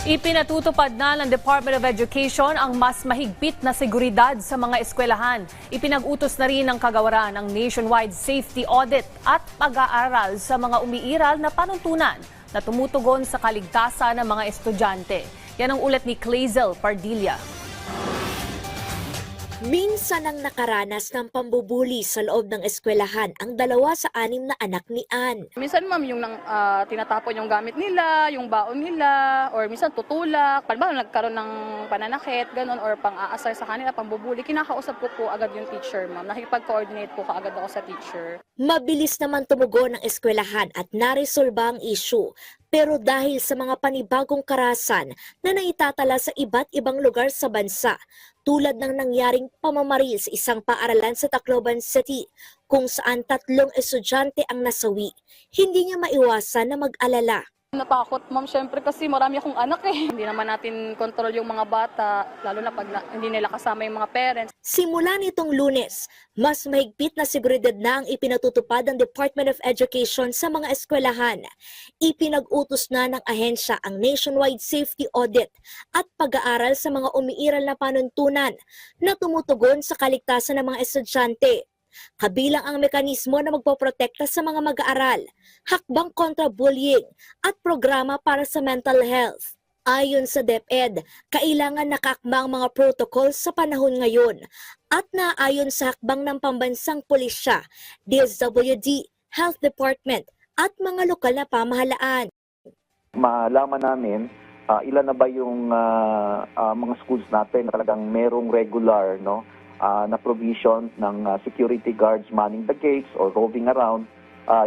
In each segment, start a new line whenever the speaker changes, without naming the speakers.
Ipinatutupad na ng Department of Education ang mas mahigpit na seguridad sa mga eskwelahan. Ipinag-utos na rin ng kagawaran ang nationwide safety audit at pag-aaral sa mga umiiral na panuntunan na tumutugon sa kaligtasan ng mga estudyante. Yan ang ulat ni Clazel Pardilla.
Minsan ang nakaranas ng pambubuli sa loob ng eskwelahan ang 2 sa 6 na anak ni Ann.
Minsan ma'am, yung tinatapon yung gamit nila, yung baon nila, or minsan tutulak. Paano nagkaroon ng pananakit, ganun, or pang-aasar sa kanila, pambubuli, kinakausap ko po agad yung teacher ma'am. Nakikipag-coordinate po kaagad ako sa teacher.
Mabilis naman tumugon ng eskwelahan at naresolba ang issue. Pero dahil sa mga panibagong karahasan na naitatala sa iba't ibang lugar sa bansa, tulad ng nangyaring pamamaril sa isang paaralan sa Tacloban City, kung saan 3 estudyante ang nasawi, hindi niya maiwasan na mag-alala.
Natakot ma'am, syempre kasi marami akong anak eh. Hindi naman natin kontrol yung mga bata, lalo na pag hindi nila kasama yung mga parents.
Simula nitong Lunes, mas mahigpit na seguridad na ang ipinatutupad ng Department of Education sa mga eskwelahan. Ipinag-utos na ng ahensya ang nationwide safety audit at pag-aaral sa mga umiiral na panuntunan na tumutugon sa kaligtasan ng mga estudyante. Kabilang ang mekanismo na magpoprotekta sa mga mag-aaral, hakbang kontra bullying at programa para sa mental health. Ayon sa DepEd, kailangan nakaakma ang mga protocol sa panahon ngayon at naayon sa hakbang ng pambansang pulisya, DSWD, Health Department at mga lokal na pamahalaan.
Malaman namin ilan na ba yung mga schools natin na talagang merong regular na provision ng security guards manning the gates or roving around.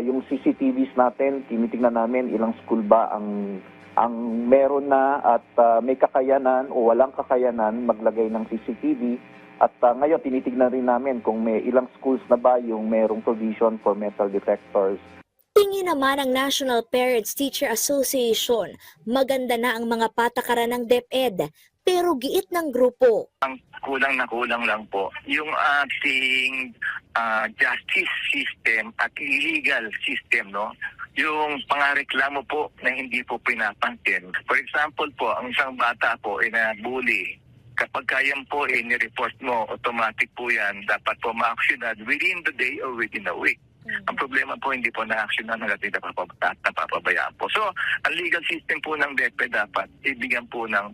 Yung CCTVs natin, tinitingnan namin ilang school ba ang meron na at may kakayanan o walang kakayanan maglagay ng CCTV. At ngayon tinitingnan rin namin kung may ilang schools na ba yung merong provision for metal detectors.
Tingin naman ng National Parents Teacher Association, maganda na ang mga patakaran ng DepEd, pero giit ng grupo.
Ang kulang lang po yung ating justice system at legal system, no? Yung pangareklamo po na hindi po pinapansin. For example po, ang isang bata po ay nabully. Kapag kayan po ni-report mo, automatic po yan, dapat po ma-actionan within the day or within a week. Ang problema po, hindi po na-actionan hanggang hindi napapabayaan po. So, ang legal system po ng DepEd dapat ibigyan po ng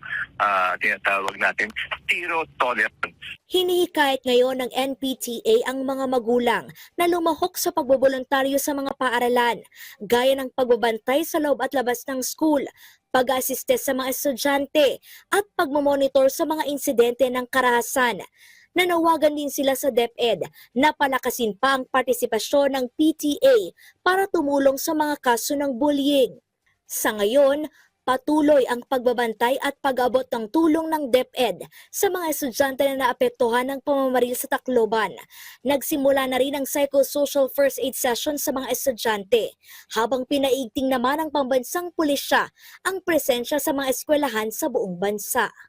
tinatawag natin zero tolerance.
Hinihikayat ngayon ng NPTA ang mga magulang na lumahok sa pagboboluntaryo sa mga paaralan, gaya ng pagbabantay sa loob at labas ng school, pag-asiste sa mga estudyante, at pagmamonitor sa mga insidente ng karahasan. Nanawagan din sila sa DepEd na palakasin pa ang partisipasyon ng PTA para tumulong sa mga kaso ng bullying. Sa ngayon, patuloy ang pagbabantay at pag-abot ng tulong ng DepEd sa mga estudyante na naapektuhan ng pamamaril sa Tacloban. Nagsimula na rin ang psychosocial first aid session sa mga estudyante, habang pinaigting naman ng pambansang pulisya ang presensya sa mga eskwelahan sa buong bansa.